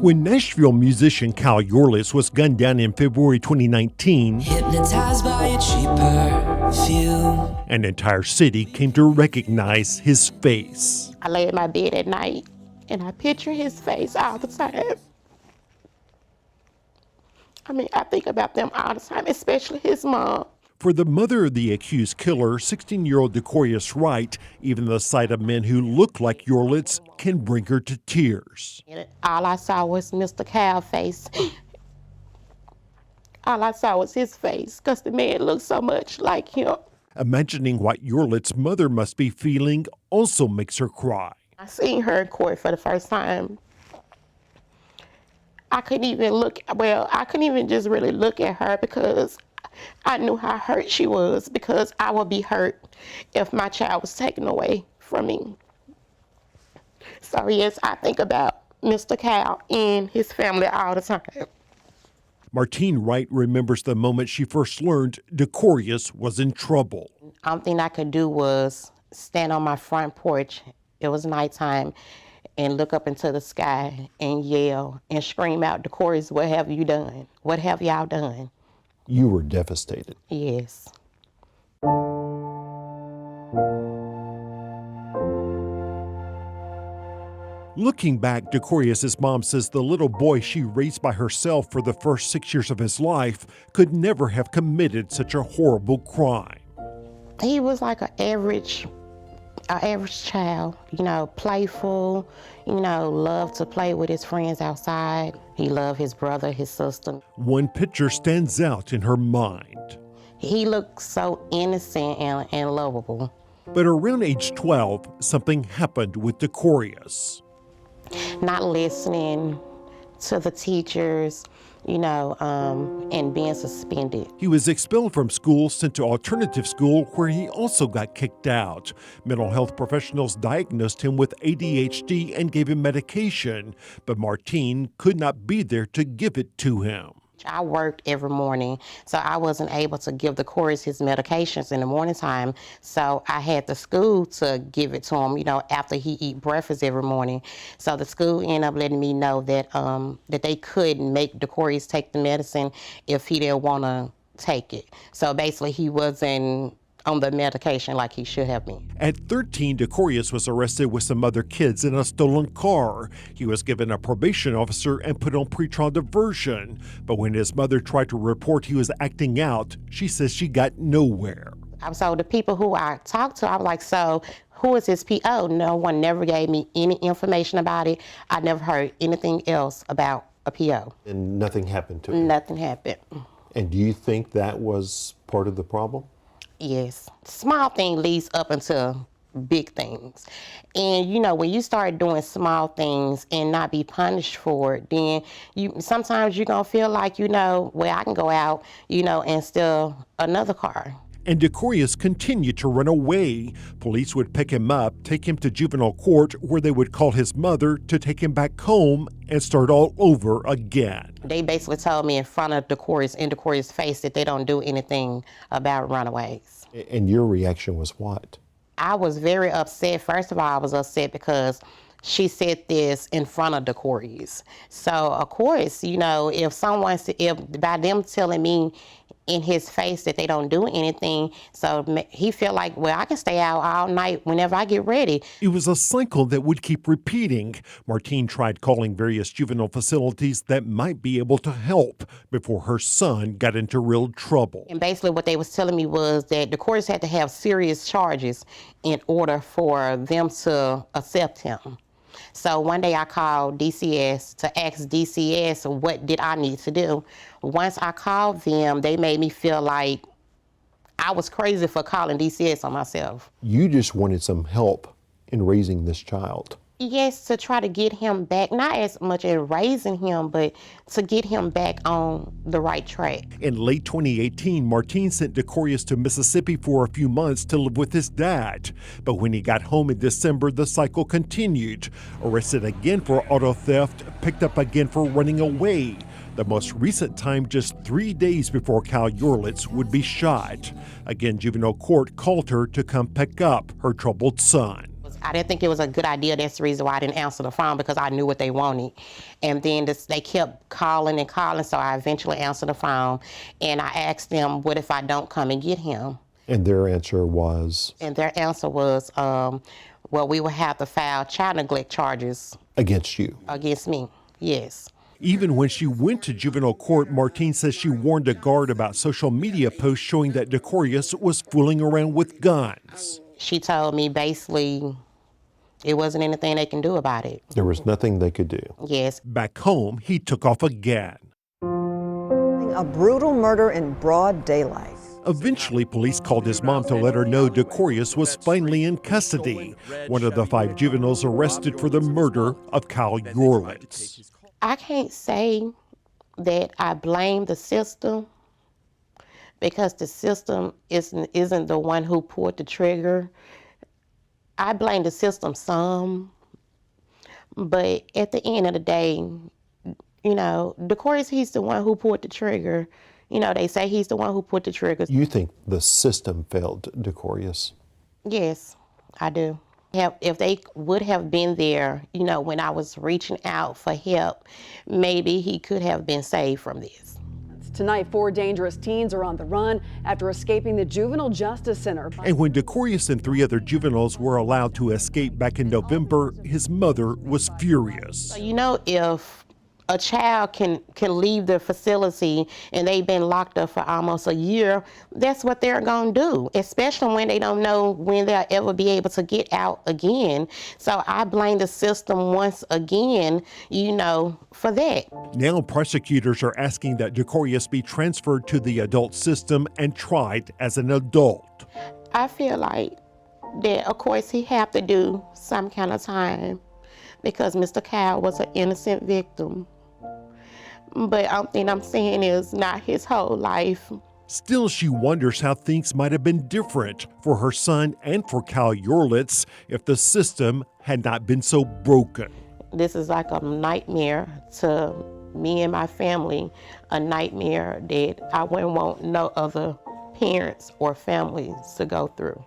When Nashville musician Cal Yorlets was gunned down in February 2019, hypnotized by a cheap perfume, an entire city came to recognize his face. I lay in my bed at night and I picture his face all the time. I think about them all the time, especially his mom. For the mother of the accused killer, 16-year-old Decorrius Wright, even the sight of men who look like Yorlets can bring her to tears. All I saw was Mr. Cal's face. All I saw was his face because the man looked so much like him. Imagining what Yorlet's mother must be feeling also makes her cry. I seen her in court for the first time. I couldn't even just really look at her because I knew how hurt she was, because I would be hurt if my child was taken away from me. So yes, I think about Mr. Cal and his family all the time. Martine Wright remembers the moment she first learned Decorrius was in trouble. The only thing I could do was stand on my front porch. It was nighttime, and look up into the sky and yell and scream out, "Decorrius, what have you done? What have y'all done?" You were devastated. Yes. Looking back, Decorrius' mom says the little boy she raised by herself for the first 6 years of his life could never have committed such a horrible crime. He was like an average child, playful, loved to play with his friends outside. He loved his brother, his sister. One picture stands out in her mind. He looked so innocent and lovable. But around age 12, something happened with Decorrius. Not listening to the teachers, and being suspended. He was expelled from school, sent to alternative school, where he also got kicked out. Mental health professionals diagnosed him with ADHD and gave him medication, but Martine could not be there to give it to him. I worked every morning, so I wasn't able to give Decorrius his medications in the morning time. So I had the school to give it to him, after he eat breakfast every morning. So the school ended up letting me know that that they could make Decorrius take the medicine if he didn't want to take it. So basically, he wasn't on the medication like he should have been. At 13, Decorrius was arrested with some other kids in a stolen car. He was given a probation officer and put on pretrial diversion. But when his mother tried to report he was acting out, she says she got nowhere. So the people who I talked to, I was like, so who is his PO? No one never gave me any information about it. I never heard anything else about a PO. And nothing happened to him? Nothing happened. And do you think that was part of the problem? Yes. Small thing leads up into big things. And when you start doing small things and not be punished for it, then sometimes you're gonna feel like, I can go out, and steal another car. And Decorrius continued to run away. Police would pick him up, take him to juvenile court, where they would call his mother to take him back home and start all over again. They basically told me in front of Decorrius, in Decorrius' face, that they don't do anything about runaways. And your reaction was what? I was very upset. First of all, I was upset because she said this in front of Decorrius. So, of course, if by them telling me in his face that they don't do anything, so he felt like, well, I can stay out all night whenever I get ready. It was a cycle that would keep repeating. Martine tried calling various juvenile facilities that might be able to help before her son got into real trouble. And basically what they was telling me was that Decorrius had to have serious charges in order for them to accept him. So one day I called DCS to ask DCS what did I need to do. Once I called them, they made me feel like I was crazy for calling DCS on myself. You just wanted some help in raising this child. Yes, to try to get him back, not as much in raising him, but to get him back on the right track. In late 2018, Martine sent Decorrius to Mississippi for a few months to live with his dad. But when he got home in December, the cycle continued. Arrested again for auto theft, picked up again for running away. The most recent time just 3 days before Cal Yorlets would be shot. Again, juvenile court called her to come pick up her troubled son. I didn't think it was a good idea. That's the reason why I didn't answer the phone, because I knew what they wanted. And then they kept calling and calling, so I eventually answered the phone, and I asked them, what if I don't come and get him? And their answer was? And their answer was, well, we will have to file child neglect charges. Against you? Against me, yes. Even when she went to juvenile court, Martine says she warned a guard about social media posts showing that Decorrius was fooling around with guns. She told me basically it wasn't anything they can do about it. There was nothing they could do. Yes. Back home, he took off again. A brutal murder in broad daylight. Eventually, police called his mom to let her know Decorrius was finally in custody, one of the 5 juveniles arrested for the murder of Kyle Yorlets. I can't say that I blame the system, because the system isn't the one who pulled the trigger. I blame the system some, but at the end of the day, Decorrius, he's the one who pulled the trigger. They say he's the one who put the trigger. You think the system failed Decorrius? Yes, I do. If they would have been there, when I was reaching out for help, maybe he could have been saved from this. Tonight, 4 dangerous teens are on the run after escaping the Juvenile Justice Center. And when Decorrius and 3 other juveniles were allowed to escape back in November, his mother was furious. If a child can leave the facility and they've been locked up for almost a year, that's what they're going to do, especially when they don't know when they'll ever be able to get out again. So I blame the system once again, for that. Now prosecutors are asking that Decorrius be transferred to the adult system and tried as an adult. I feel like that, of course, he have to do some kind of time, because Mr. Kyle was an innocent victim. But I'm saying is not his whole life. Still, she wonders how things might have been different for her son and for Kyle Yorlets if the system had not been so broken. This is like a nightmare to me and my family, a nightmare that I wouldn't want no other parents or families to go through.